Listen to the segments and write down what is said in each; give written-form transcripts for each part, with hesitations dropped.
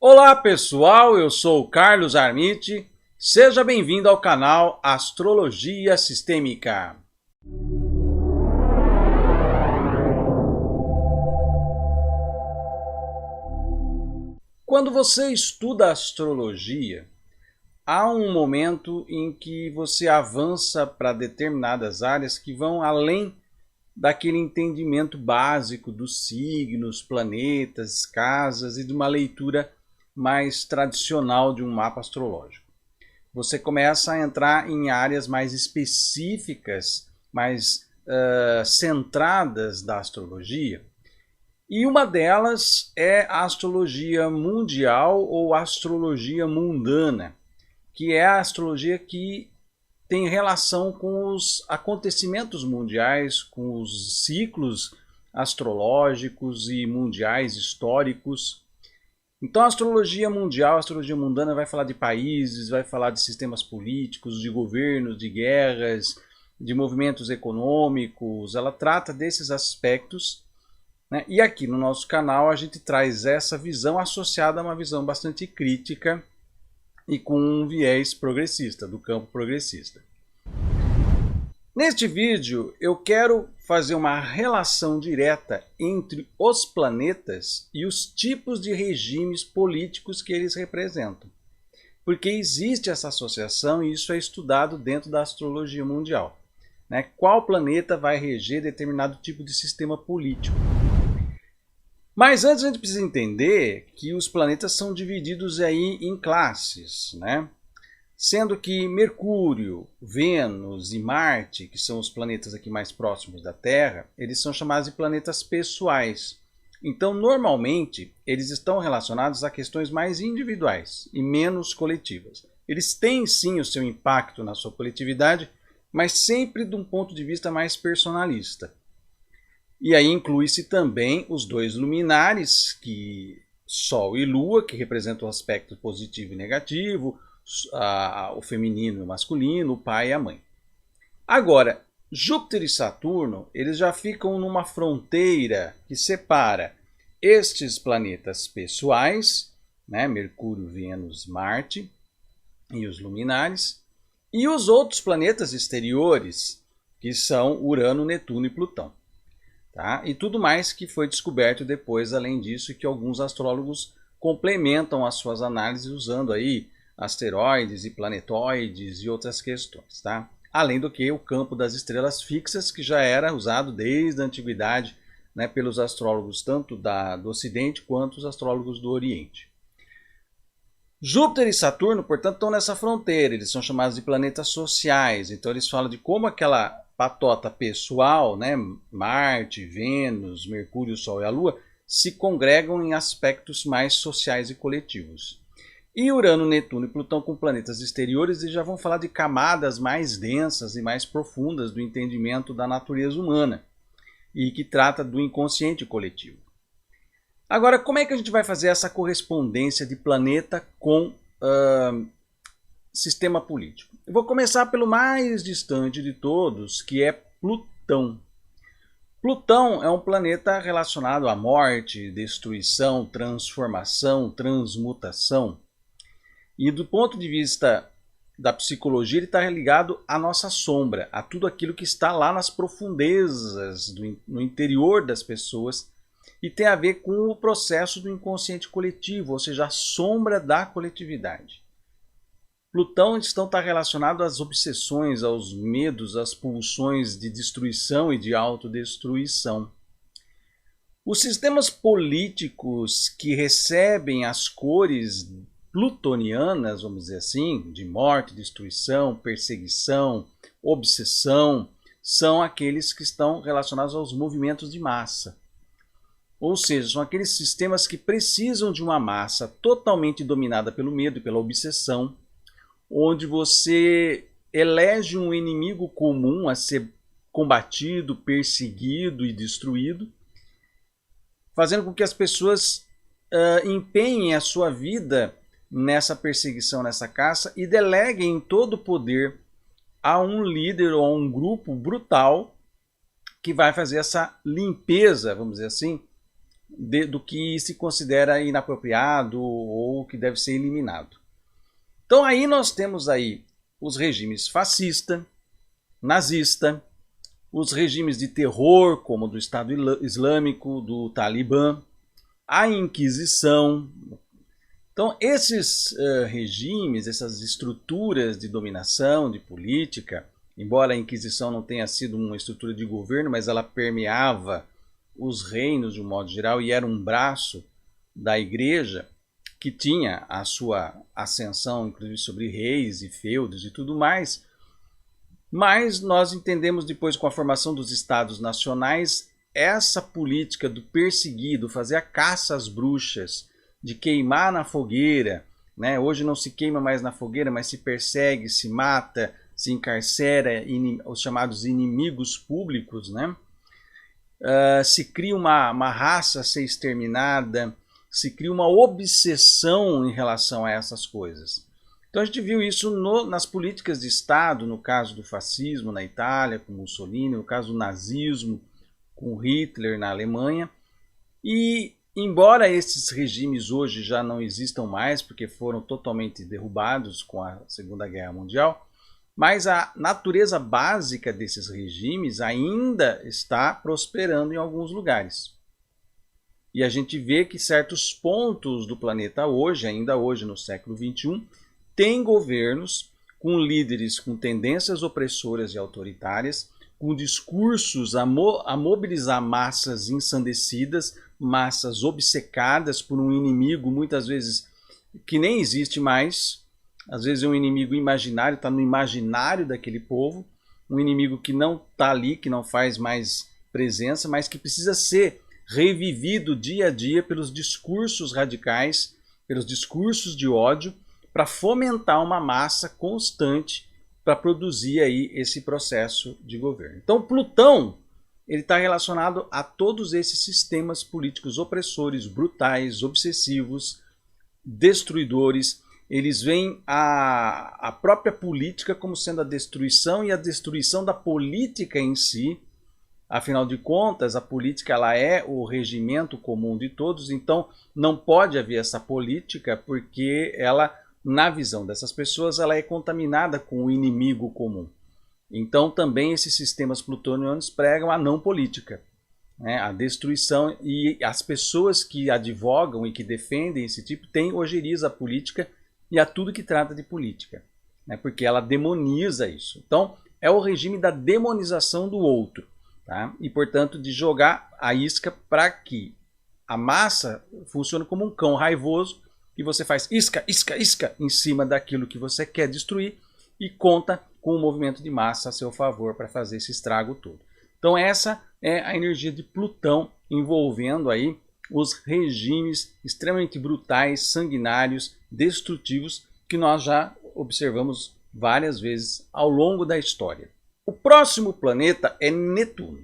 Olá pessoal, eu sou o Carlos Armiti, seja bem-vindo ao canal Astrologia Sistêmica. Quando você estuda astrologia, há um momento em que você avança para determinadas áreas que vão além daquele entendimento básico dos signos, planetas, casas e de uma leitura mais tradicional de um mapa astrológico. Você começa a entrar em áreas mais específicas, mais centradas da astrologia. E uma delas é a astrologia mundial ou astrologia mundana, que é a astrologia que tem relação com os acontecimentos mundiais, com os ciclos astrológicos e mundiais históricos. Então a astrologia mundial, a astrologia mundana vai falar de países, vai falar de sistemas políticos, de governos, de guerras, de movimentos econômicos, ela trata desses aspectos, né? E aqui no nosso canal a gente traz essa visão associada a uma visão bastante crítica e com um viés progressista, do campo progressista. Neste vídeo eu quero fazer uma relação direta entre os planetas e os tipos de regimes políticos que eles representam. Porque existe essa associação e isso é estudado dentro da astrologia mundial, né? Qual planeta vai reger determinado tipo de sistema político. Mas antes a gente precisa entender que os planetas são divididos aí em classes, né? Sendo que Mercúrio, Vênus e Marte, que são os planetas aqui mais próximos da Terra, eles são chamados de planetas pessoais. Então, normalmente, eles estão relacionados a questões mais individuais e menos coletivas. Eles têm sim o seu impacto na sua coletividade, mas sempre de um ponto de vista mais personalista. E aí inclui-se também os dois luminares, que Sol e Lua, que representam o aspecto positivo e negativo, o feminino e o masculino, o pai e a mãe. Agora, Júpiter e Saturno, eles já ficam numa fronteira que separa estes planetas pessoais, né, Mercúrio, Vênus, Marte e os luminares, e os outros planetas exteriores, que são Urano, Netuno e Plutão. Tá? E tudo mais que foi descoberto depois, além disso, e que alguns astrólogos complementam as suas análises usando aí asteroides e planetoides e outras questões. Tá? Além do que o campo das estrelas fixas, que já era usado desde a antiguidade, né, pelos astrólogos tanto do Ocidente quanto os astrólogos do Oriente. Júpiter e Saturno, portanto, estão nessa fronteira, eles são chamados de planetas sociais, então eles falam de como aquela patota pessoal, né, Marte, Vênus, Mercúrio, Sol e a Lua, se congregam em aspectos mais sociais e coletivos. E Urano, Netuno e Plutão, com planetas exteriores, eles já vão falar de camadas mais densas e mais profundas do entendimento da natureza humana, e que trata do inconsciente coletivo. Agora, como é que a gente vai fazer essa correspondência de planeta com sistema político? Eu vou começar pelo mais distante de todos, que é Plutão. Plutão é um planeta relacionado à morte, destruição, transformação, transmutação. E do ponto de vista da psicologia, ele está ligado à nossa sombra, a tudo aquilo que está lá nas profundezas, no interior das pessoas, e tem a ver com o processo do inconsciente coletivo, ou seja, a sombra da coletividade. Plutão está relacionado às obsessões, aos medos, às pulsões de destruição e de autodestruição. Os sistemas políticos que recebem as cores plutonianas, vamos dizer assim, de morte, destruição, perseguição, obsessão, são aqueles que estão relacionados aos movimentos de massa. Ou seja, são aqueles sistemas que precisam de uma massa totalmente dominada pelo medo e pela obsessão, onde você elege um inimigo comum a ser combatido, perseguido e destruído, fazendo com que as pessoas empenhem a sua vida nessa perseguição, nessa caça, e deleguem todo o poder a um líder ou a um grupo brutal que vai fazer essa limpeza, vamos dizer assim, do que se considera inapropriado ou que deve ser eliminado. Então aí nós temos aí os regimes fascista, nazista, os regimes de terror, como do Estado Islâmico, do Talibã, a Inquisição. Então esses regimes, essas estruturas de dominação, de política, embora a Inquisição não tenha sido uma estrutura de governo, mas ela permeava os reinos de um modo geral e era um braço da igreja que tinha a sua ascensão, inclusive sobre reis e feudos e tudo mais. Mas nós entendemos depois, com a formação dos estados nacionais, essa política do perseguido, fazer a caça às bruxas, de queimar na fogueira, né? Hoje não se queima mais na fogueira, mas se persegue, se mata, se encarcera os chamados inimigos públicos, né? Se cria uma raça a ser exterminada, se cria uma obsessão em relação a essas coisas. Então a gente viu isso nas políticas de Estado, no caso do fascismo na Itália, com Mussolini, no caso do nazismo, com Hitler na Alemanha. E embora esses regimes hoje já não existam mais, porque foram totalmente derrubados com a Segunda Guerra Mundial, mas a natureza básica desses regimes ainda está prosperando em alguns lugares. E a gente vê que certos pontos do planeta hoje, ainda hoje no século XXI, tem governos com líderes com tendências opressoras e autoritárias, com discursos a mobilizar massas ensandecidas, massas obcecadas por um inimigo, muitas vezes que nem existe mais. Às vezes é um inimigo imaginário, está no imaginário daquele povo, um inimigo que não está ali, que não faz mais presença, mas que precisa ser revivido dia a dia pelos discursos radicais, pelos discursos de ódio, para fomentar uma massa constante para produzir aí esse processo de governo. Então Plutão ele está relacionado a todos esses sistemas políticos opressores, brutais, obsessivos, destruidores. Eles veem a própria política como sendo a destruição e a destruição da política em si. Afinal de contas, a política ela é o regimento comum de todos, então não pode haver essa política porque ela, na visão dessas pessoas, ela é contaminada com o inimigo comum. Então também esses sistemas plutonianos pregam a não política, né? A destruição, e as pessoas que advogam e que defendem esse tipo têm ojeriza a política e a tudo que trata de política, né? Porque ela demoniza isso. Então é o regime da demonização do outro, tá? E portanto de jogar a isca para que a massa funcione como um cão raivoso e você faz isca, isca, isca em cima daquilo que você quer destruir e conta com o movimento de massa a seu favor para fazer esse estrago todo. Então essa é a energia de Plutão envolvendo aí os regimes extremamente brutais, sanguinários, destrutivos que nós já observamos várias vezes ao longo da história. O próximo planeta é Netuno.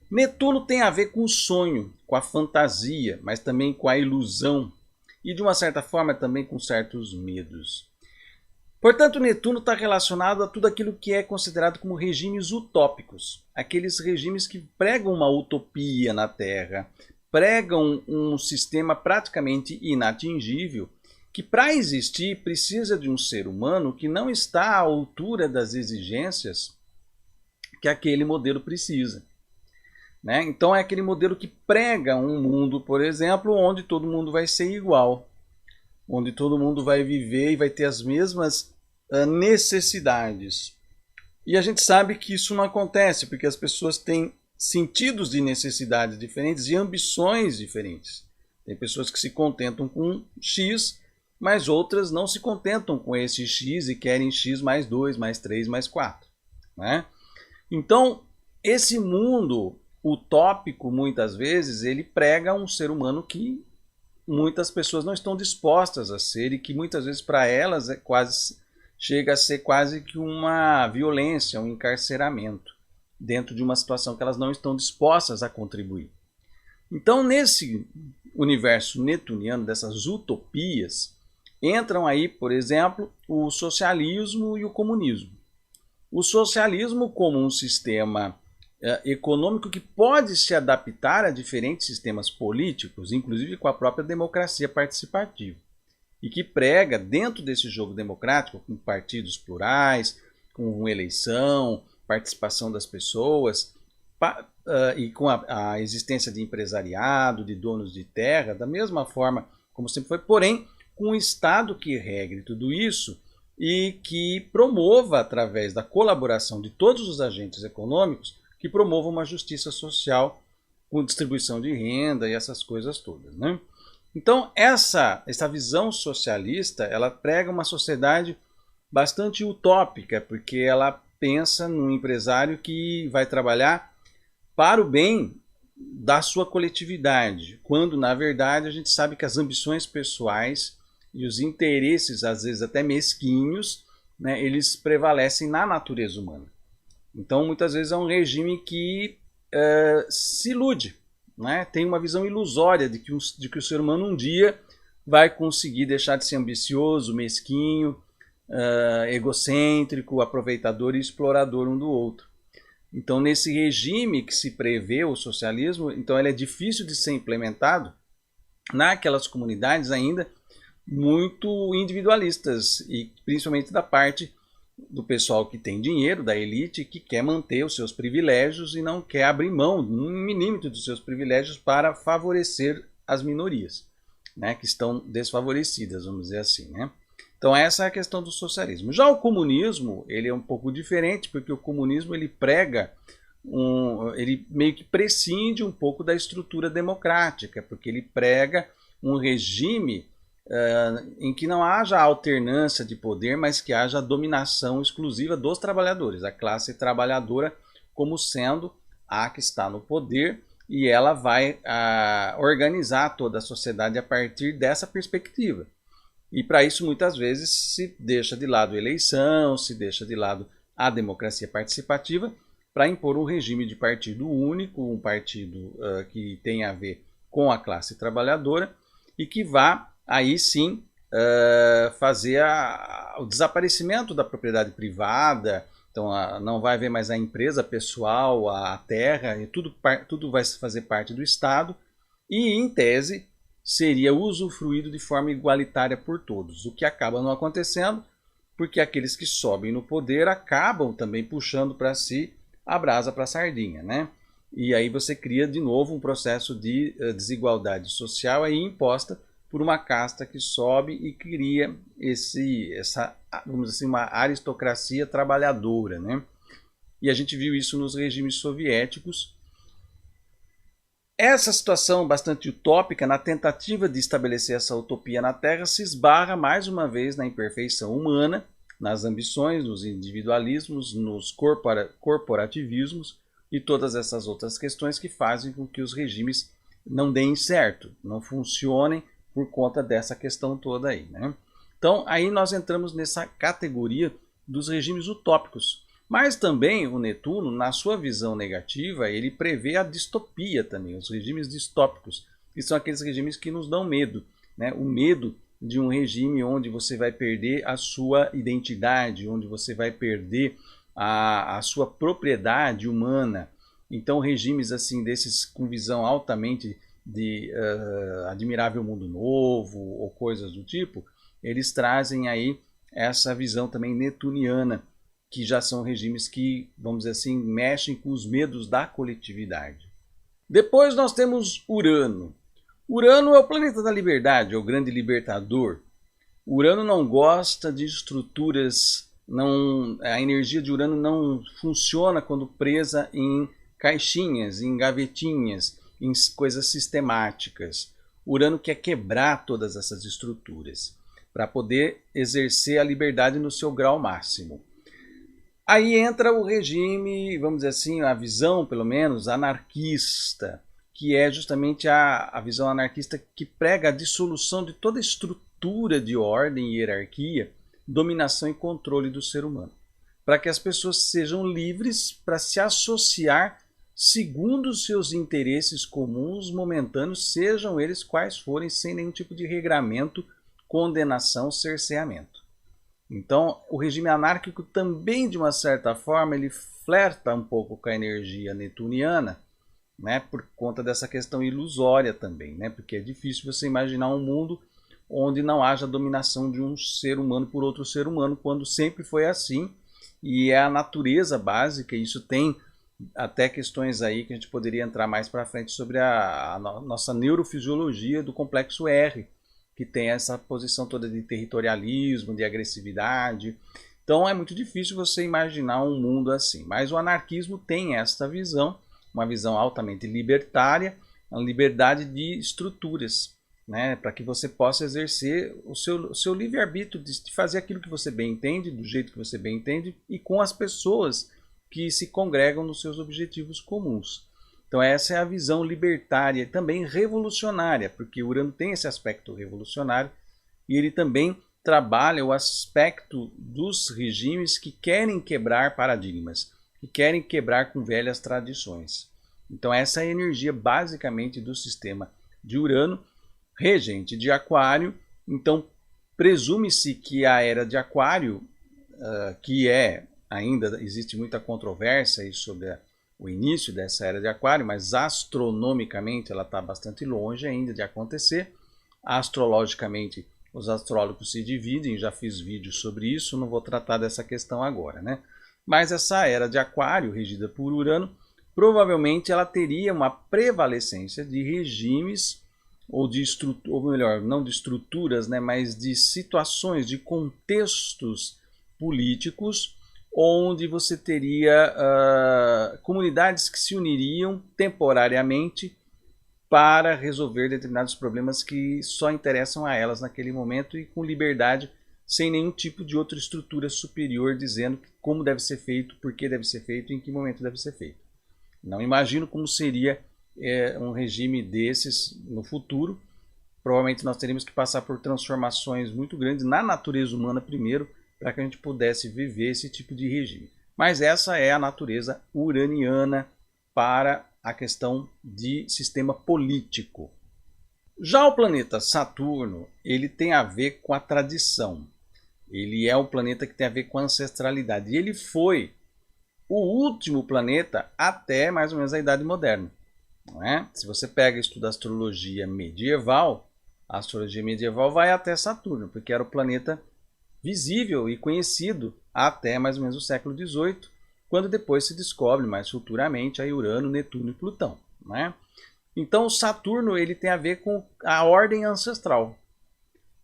Netuno tem a ver com o sonho, com a fantasia, mas também com a ilusão e de uma certa forma também com certos medos. Portanto, Netuno está relacionado a tudo aquilo que é considerado como regimes utópicos, aqueles regimes que pregam uma utopia na Terra, pregam um sistema praticamente inatingível, que para existir precisa de um ser humano que não está à altura das exigências que aquele modelo precisa, né? Então é aquele modelo que prega um mundo, por exemplo, onde todo mundo vai ser igual, onde todo mundo vai viver e vai ter as mesmas necessidades. E a gente sabe que isso não acontece, porque as pessoas têm sentidos de necessidades diferentes e ambições diferentes. Tem pessoas que se contentam com X, mas outras não se contentam com esse X e querem X mais 2, mais 3, mais 4. Né? Então, esse mundo utópico, muitas vezes, ele prega um ser humano que muitas pessoas não estão dispostas a ser e que muitas vezes para elas chega a ser quase que uma violência, um encarceramento dentro de uma situação que elas não estão dispostas a contribuir. Então, nesse universo netuniano, dessas utopias, entram aí, por exemplo, o socialismo e o comunismo. O socialismo como um sistema econômico que pode se adaptar a diferentes sistemas políticos, inclusive com a própria democracia participativa, e que prega, dentro desse jogo democrático, com partidos plurais, com eleição, participação das pessoas, e com a existência de empresariado, de donos de terra, da mesma forma como sempre foi, porém com um Estado que regre tudo isso e que promova, através da colaboração de todos os agentes econômicos, que promova uma justiça social com distribuição de renda e essas coisas todas, né? Então, essa visão socialista, ela prega uma sociedade bastante utópica, porque ela pensa num empresário que vai trabalhar para o bem da sua coletividade, quando, na verdade, a gente sabe que as ambições pessoais e os interesses, às vezes até mesquinhos, né, eles prevalecem na natureza humana. Então, muitas vezes é um regime que se ilude, né? Tem uma visão ilusória de que o ser humano um dia vai conseguir deixar de ser ambicioso, mesquinho, egocêntrico, aproveitador e explorador um do outro. Então, nesse regime que se prevê o socialismo, então ele é difícil de ser implementado naquelas comunidades ainda muito individualistas, e principalmente da parte do pessoal que tem dinheiro, da elite, que quer manter os seus privilégios e não quer abrir mão um milímetro dos seus privilégios para favorecer as minorias, né, que estão desfavorecidas, vamos dizer assim, né? Então essa é a questão do socialismo. Já o comunismo, ele é um pouco diferente, porque o comunismo ele prega, ele meio que prescinde um pouco da estrutura democrática, porque ele prega um regime em que não haja alternância de poder, mas que haja a dominação exclusiva dos trabalhadores, a classe trabalhadora como sendo a que está no poder, e ela vai organizar toda a sociedade a partir dessa perspectiva. E para isso muitas vezes se deixa de lado a eleição, se deixa de lado a democracia participativa para impor um regime de partido único, um partido que tenha a ver com a classe trabalhadora e que vá aí sim fazer o desaparecimento da propriedade privada. Então não vai haver mais a empresa pessoal, a terra, e tudo vai fazer parte do Estado e, em tese, seria usufruído de forma igualitária por todos, o que acaba não acontecendo, porque aqueles que sobem no poder acabam também puxando para si a brasa para a sardinha, né? E aí você cria de novo um processo de desigualdade social aí imposta por uma casta que sobe e cria essa, vamos dizer assim, uma aristocracia trabalhadora, né? E a gente viu isso nos regimes soviéticos. Essa situação bastante utópica, na tentativa de estabelecer essa utopia na Terra, se esbarra mais uma vez na imperfeição humana, nas ambições, nos individualismos, nos corporativismos e todas essas outras questões que fazem com que os regimes não deem certo, não funcionem por conta dessa questão toda aí, né? Então aí nós entramos nessa categoria dos regimes utópicos. Mas também o Netuno, na sua visão negativa, ele prevê a distopia também, os regimes distópicos, que são aqueles regimes que nos dão medo, né? O medo de um regime onde você vai perder a sua identidade, onde você vai perder a sua propriedade humana. Então regimes assim desses com visão altamente de admirável mundo novo ou coisas do tipo, eles trazem aí essa visão também netuniana, que já são regimes que, vamos dizer assim, mexem com os medos da coletividade. Depois nós temos Urano. Urano é o planeta da liberdade, é o grande libertador. Urano não gosta de estruturas, a energia de Urano não funciona quando presa em caixinhas, em gavetinhas, em coisas sistemáticas. Urano quer quebrar todas essas estruturas para poder exercer a liberdade no seu grau máximo. Aí entra o regime, vamos dizer assim, a visão, pelo menos, anarquista, que é justamente a visão anarquista que prega a dissolução de toda estrutura de ordem e hierarquia, dominação e controle do ser humano, para que as pessoas sejam livres para se associar segundo os seus interesses comuns momentâneos, sejam eles quais forem, sem nenhum tipo de regramento, condenação, cerceamento. Então, o regime anárquico também, de uma certa forma, ele flerta um pouco com a energia netuniana, né, por conta dessa questão ilusória também, né, porque é difícil você imaginar um mundo onde não haja dominação de um ser humano por outro ser humano, quando sempre foi assim, e é a natureza básica. Isso tem até questões aí que a gente poderia entrar mais para frente sobre a nossa neurofisiologia do complexo R, que tem essa posição toda de territorialismo, de agressividade. Então é muito difícil você imaginar um mundo assim, mas o anarquismo tem esta visão, uma visão altamente libertária, a liberdade de estruturas, né, para que você possa exercer o seu livre-arbítrio de fazer aquilo que você bem entende, do jeito que você bem entende, e com as pessoas que se congregam nos seus objetivos comuns. Então essa é a visão libertária, também revolucionária, porque Urano tem esse aspecto revolucionário, e ele também trabalha o aspecto dos regimes que querem quebrar paradigmas, que querem quebrar com velhas tradições. Então essa é a energia basicamente do sistema de Urano, regente de Aquário. Então presume-se que a era de Aquário, que ainda existe muita controvérsia aí sobre o início dessa era de Aquário, mas astronomicamente ela está bastante longe ainda de acontecer. Astrologicamente os astrólogos se dividem, já fiz vídeo sobre isso, não vou tratar dessa questão agora, né? Mas essa era de Aquário, regida por Urano, provavelmente ela teria uma prevalecência de regimes, ou melhor, não de estruturas, né, mas de situações, de contextos políticos, onde você teria comunidades que se uniriam temporariamente para resolver determinados problemas que só interessam a elas naquele momento, e com liberdade, sem nenhum tipo de outra estrutura superior dizendo como deve ser feito, por que deve ser feito e em que momento deve ser feito. Não imagino como seria um regime desses no futuro. Provavelmente nós teríamos que passar por transformações muito grandes na natureza humana primeiro, para que a gente pudesse viver esse tipo de regime. Mas essa é a natureza uraniana para a questão de sistema político. Já o planeta Saturno, ele tem a ver com a tradição. Ele é um planeta que tem a ver com a ancestralidade. E ele foi o último planeta até mais ou menos a Idade Moderna. Não é? Se você pega e estuda a astrologia medieval vai até Saturno, porque era o planeta visível e conhecido até mais ou menos o século XVIII, quando depois se descobre mais futuramente aí Urano, Netuno e Plutão, né? Então o Saturno ele tem a ver com a ordem ancestral.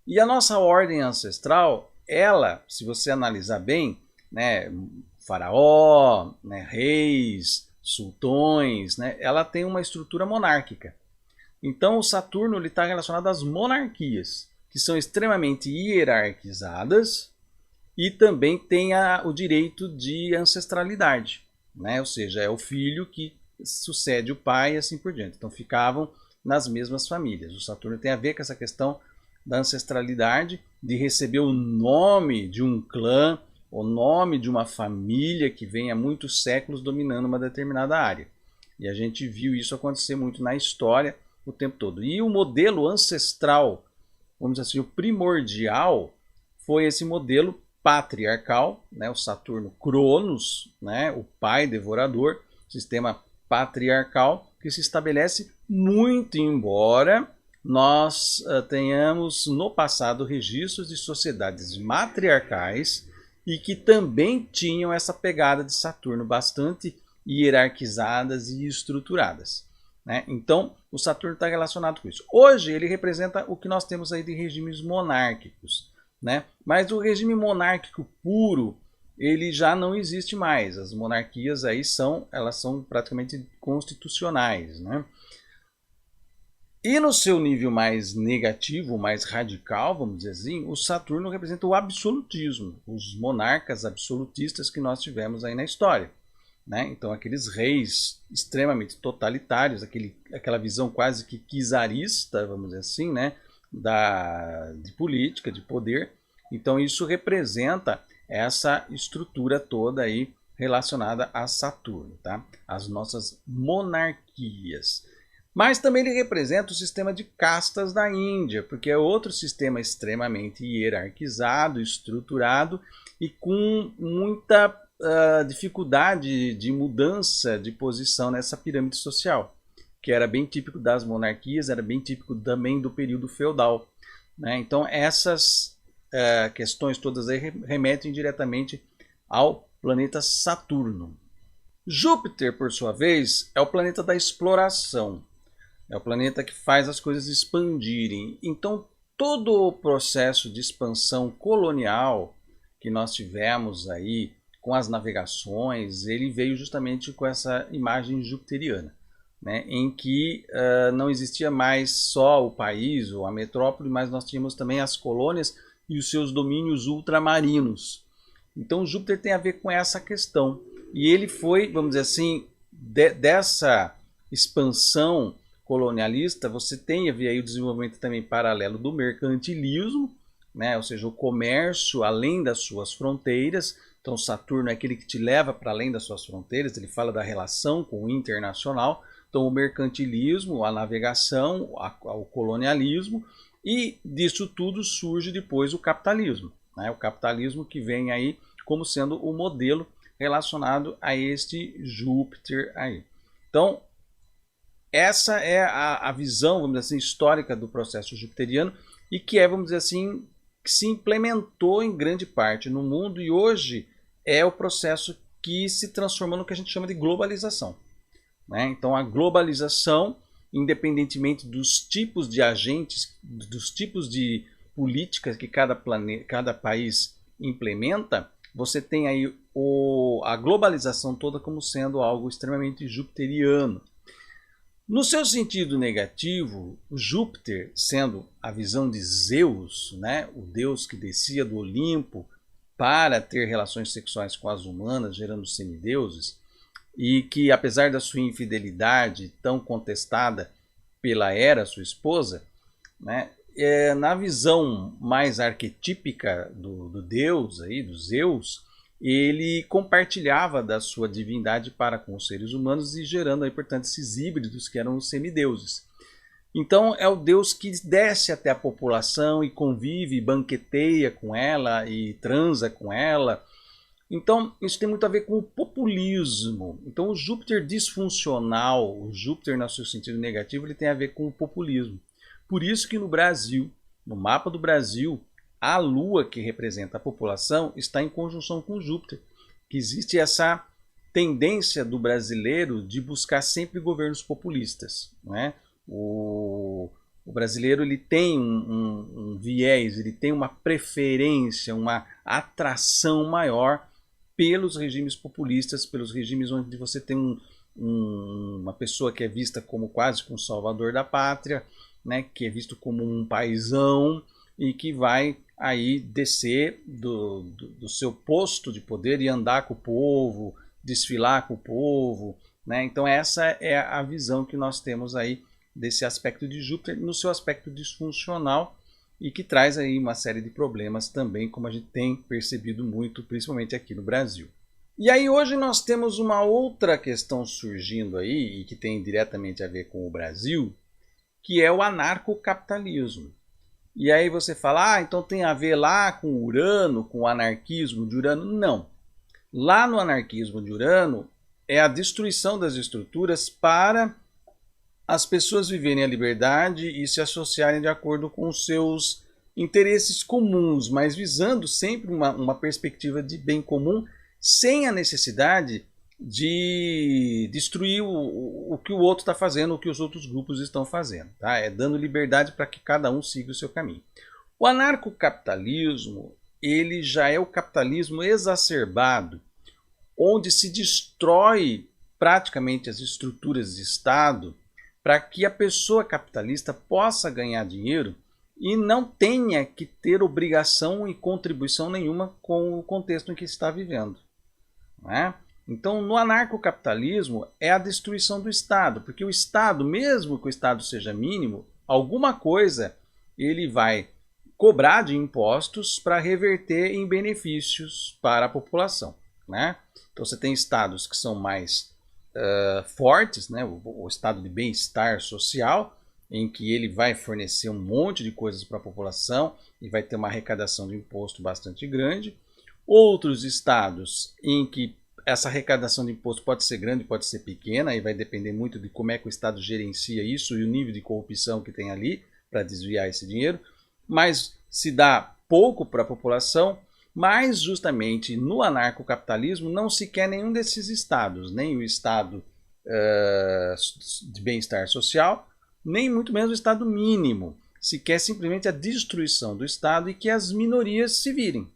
E a nossa ordem ancestral, ela, se você analisar bem, né, faraó, né, reis, sultões, né, ela tem uma estrutura monárquica. Então o Saturno está relacionado às monarquias, que são extremamente hierarquizadas e também tem o direito de ancestralidade, né? Ou seja, é o filho que sucede o pai e assim por diante. Então ficavam nas mesmas famílias. O Saturno tem a ver com essa questão da ancestralidade, de receber o nome de um clã, o nome de uma família que vem há muitos séculos dominando uma determinada área. E a gente viu isso acontecer muito na história o tempo todo. E o modelo ancestral, vamos dizer assim, o primordial, foi esse modelo patriarcal, né, o Saturno Cronos, né, o pai devorador, sistema patriarcal que se estabelece muito embora nós tenhamos no passado registros de sociedades matriarcais e que também tinham essa pegada de Saturno bastante hierarquizadas e estruturadas, né? Então o Saturno está relacionado com isso. Hoje ele representa o que nós temos aí de regimes monárquicos, né? Mas o regime monárquico puro ele já não existe mais. As monarquias aí elas são praticamente constitucionais, né? E no seu nível mais negativo, mais radical, vamos dizer assim, o Saturno representa o absolutismo, os monarcas absolutistas que nós tivemos aí na história, né? Então aqueles reis extremamente totalitários, aquela visão quase que czarista, vamos dizer assim, né? De política, de poder. Então isso representa essa estrutura toda aí relacionada a Saturno, tá? As nossas monarquias. Mas também ele representa o sistema de castas da Índia, porque é outro sistema extremamente hierarquizado, estruturado e com muita dificuldade de mudança de posição nessa pirâmide social, que era bem típico das monarquias, era bem típico também do período feudal, né? Então essas questões todas aí remetem diretamente ao planeta Saturno. Júpiter, por sua vez, é o planeta da exploração, é o planeta que faz as coisas expandirem. Então todo o processo de expansão colonial que nós tivemos aí com as navegações, ele veio justamente com essa imagem jupiteriana, né, em que não existia mais só o país ou a metrópole, mas nós tínhamos também as colônias e os seus domínios ultramarinos. Então Júpiter tem a ver com essa questão. E ele foi, vamos dizer assim, dessa expansão colonialista, você tem aí o desenvolvimento também paralelo do mercantilismo, né, ou seja, o comércio além das suas fronteiras. Então Saturno é aquele que te leva para além das suas fronteiras, ele fala da relação com o internacional. Então o mercantilismo, a navegação, o colonialismo, e disso tudo surge depois o capitalismo, né? O capitalismo que vem aí como sendo o modelo relacionado a este Júpiter aí. Então essa é a visão, vamos dizer assim, histórica do processo jupiteriano, e que é, vamos dizer assim, que se implementou em grande parte no mundo, e hoje é o processo que se transformou no que a gente chama de globalização, né? Então a globalização, independentemente dos tipos de agentes, dos tipos de políticas que cada país implementa, você tem aí a globalização toda como sendo algo extremamente jupiteriano. No seu sentido negativo, Júpiter, sendo a visão de Zeus, né, o deus que descia do Olimpo para ter relações sexuais com as humanas, gerando semideuses, e que, apesar da sua infidelidade tão contestada pela Hera, sua esposa, né, na visão mais arquetípica do deus, aí, do Zeus, ele compartilhava da sua divindade para com os seres humanos e gerando aí, portanto, esses híbridos que eram os semideuses. Então é o deus que desce até a população e convive, banqueteia com ela e transa com ela. Então isso tem muito a ver com o populismo. Então o Júpiter disfuncional, o Júpiter no seu sentido negativo, ele tem a ver com o populismo. Por isso que no Brasil, no mapa do Brasil, a Lua, que representa a população, está em conjunção com Júpiter, que existe essa tendência do brasileiro de buscar sempre governos populistas, né? O brasileiro ele tem um viés, ele tem uma preferência, uma atração maior pelos regimes populistas, pelos regimes onde você tem uma pessoa que é vista como quase um salvador da pátria, né? Que é visto como um paizão e que vai aí descer do seu posto de poder e andar com o povo, desfilar com o povo, né? Então essa é a visão que nós temos aí desse aspecto de Júpiter no seu aspecto disfuncional, e que traz aí uma série de problemas também, como a gente tem percebido muito, principalmente aqui no Brasil. E aí hoje nós temos uma outra questão surgindo aí, e que tem diretamente a ver com o Brasil, que é o anarcocapitalismo. E aí você fala, então tem a ver lá com Urano, com o anarquismo de Urano. Não. Lá no anarquismo de Urano é a destruição das estruturas para as pessoas viverem a liberdade e se associarem de acordo com os seus interesses comuns, mas visando sempre uma perspectiva de bem comum, sem a necessidade de destruir o que o outro está fazendo, o que os outros grupos estão fazendo. Tá? É dando liberdade para que cada um siga o seu caminho. O anarcocapitalismo, ele já é o capitalismo exacerbado, onde se destrói praticamente as estruturas de Estado para que a pessoa capitalista possa ganhar dinheiro e não tenha que ter obrigação e contribuição nenhuma com o contexto em que está vivendo. Não é? Então, no anarcocapitalismo é a destruição do Estado, porque o Estado, mesmo que o Estado seja mínimo, alguma coisa ele vai cobrar de impostos para reverter em benefícios para a população, né? Então você tem estados que são mais fortes, né? O estado de bem-estar social, em que ele vai fornecer um monte de coisas para a população e vai ter uma arrecadação de imposto bastante grande. Outros estados em que essa arrecadação de imposto pode ser grande, pode ser pequena, e vai depender muito de como é que o estado gerencia isso e o nível de corrupção que tem ali para desviar esse dinheiro, mas se dá pouco para a população, mas justamente no anarcocapitalismo não se quer nenhum desses estados, nem o estado de bem-estar social, nem muito menos o estado mínimo. Se quer simplesmente a destruição do estado e que as minorias se virem.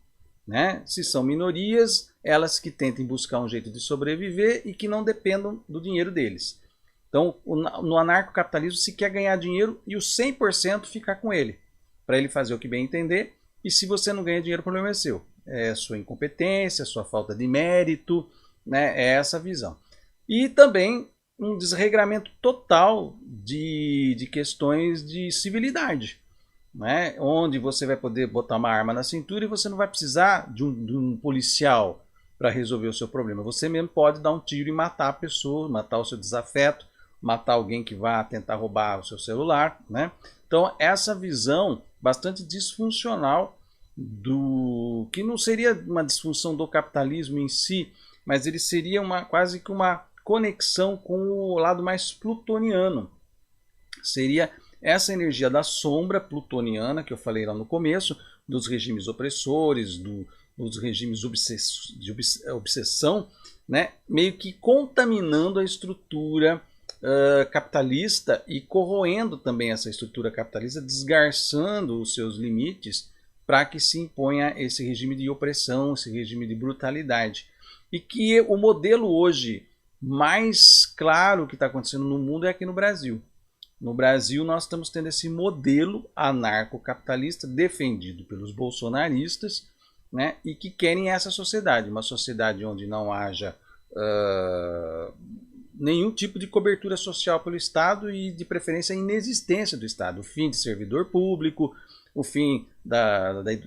Né? Se são minorias, elas que tentem buscar um jeito de sobreviver e que não dependam do dinheiro deles. Então, no anarcocapitalismo se quer ganhar dinheiro e o 100% ficar com ele, para ele fazer o que bem entender, e se você não ganha dinheiro, o problema é seu. É sua incompetência, sua falta de mérito, né? É essa a visão. E também um desregramento total de questões de civilidade. Né? Onde você vai poder botar uma arma na cintura e você não vai precisar de um policial para resolver o seu problema. Você mesmo pode dar um tiro e matar a pessoa, matar o seu desafeto, matar alguém que vá tentar roubar o seu celular. Né? Então essa visão bastante disfuncional do que não seria uma disfunção do capitalismo em si, mas ele seria quase que uma conexão com o lado mais plutoniano. Seria essa energia da sombra plutoniana que eu falei lá no começo, dos regimes opressores, dos regimes de obsessão, né? Meio que contaminando a estrutura capitalista e corroendo também essa estrutura capitalista, desgarçando os seus limites para que se imponha esse regime de opressão, esse regime de brutalidade. E que o modelo hoje mais claro que está acontecendo no mundo é aqui no Brasil. No Brasil, nós estamos tendo esse modelo anarcocapitalista defendido pelos bolsonaristas, né, e que querem essa sociedade, uma sociedade onde não haja nenhum tipo de cobertura social pelo Estado e, de preferência, a inexistência do Estado. O fim de servidor público, o fim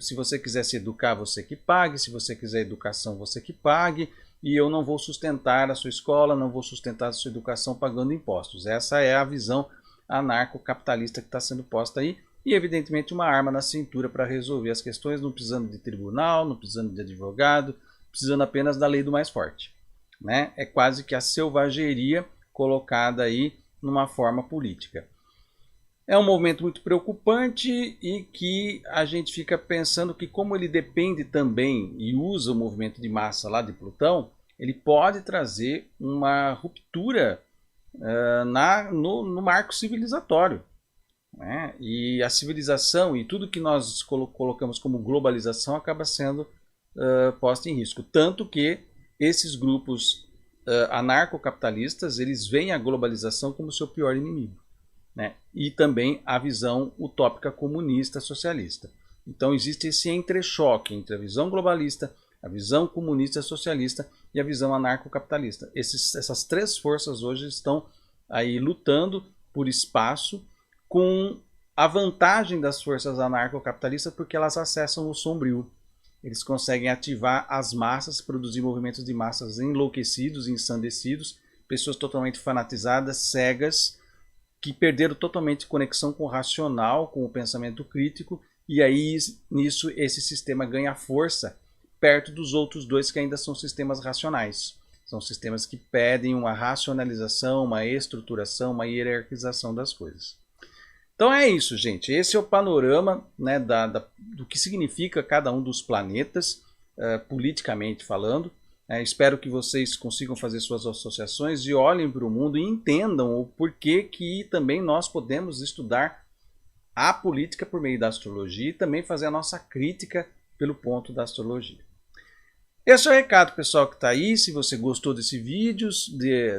se você quiser se educar, você que pague, se você quiser educação, você que pague, e eu não vou sustentar a sua escola, não vou sustentar a sua educação pagando impostos. Essa é a visão anarcocapitalista que está sendo posta aí, e evidentemente uma arma na cintura para resolver as questões, não precisando de tribunal, não precisando de advogado, precisando apenas da lei do mais forte. Né? É quase que a selvageria colocada aí numa forma política. É um movimento muito preocupante e que a gente fica pensando que, como ele depende também e usa o movimento de massa lá de Plutão, ele pode trazer uma ruptura no marco civilizatório. Né? E a civilização e tudo que nós colocamos como globalização acaba sendo posto em risco. Tanto que esses grupos anarcocapitalistas, eles veem a globalização como seu pior inimigo. Né? E também a visão utópica comunista socialista. Então existe esse entrechoque entre a visão globalista, a visão comunista socialista e a visão anarcocapitalista. Essas três forças hoje estão aí lutando por espaço, com a vantagem das forças anarcocapitalistas porque elas acessam o sombrio. Eles conseguem ativar as massas, produzir movimentos de massas enlouquecidos, ensandecidos, pessoas totalmente fanatizadas, cegas, que perderam totalmente conexão com o racional, com o pensamento crítico, e aí nisso esse sistema ganha força perto dos outros dois que ainda são sistemas racionais. São sistemas que pedem uma racionalização, uma estruturação, uma hierarquização das coisas. Então é isso, gente. Esse é o panorama, né, do que significa cada um dos planetas, politicamente falando. Espero que vocês consigam fazer suas associações e olhem para o mundo e entendam o porquê que também nós podemos estudar a política por meio da astrologia e também fazer a nossa crítica pelo ponto da astrologia. Esse é o recado, pessoal, que está aí. Se você gostou desse vídeo,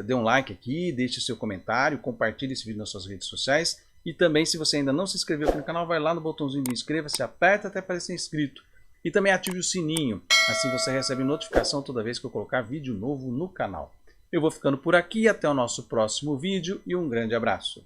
dê um like aqui, deixe seu comentário, compartilhe esse vídeo nas suas redes sociais. E também, se você ainda não se inscreveu aqui no canal, vai lá no botãozinho de inscreva-se, aperta até parecer inscrito. E também ative o sininho, assim você recebe notificação toda vez que eu colocar vídeo novo no canal. Eu vou ficando por aqui, até o nosso próximo vídeo e um grande abraço.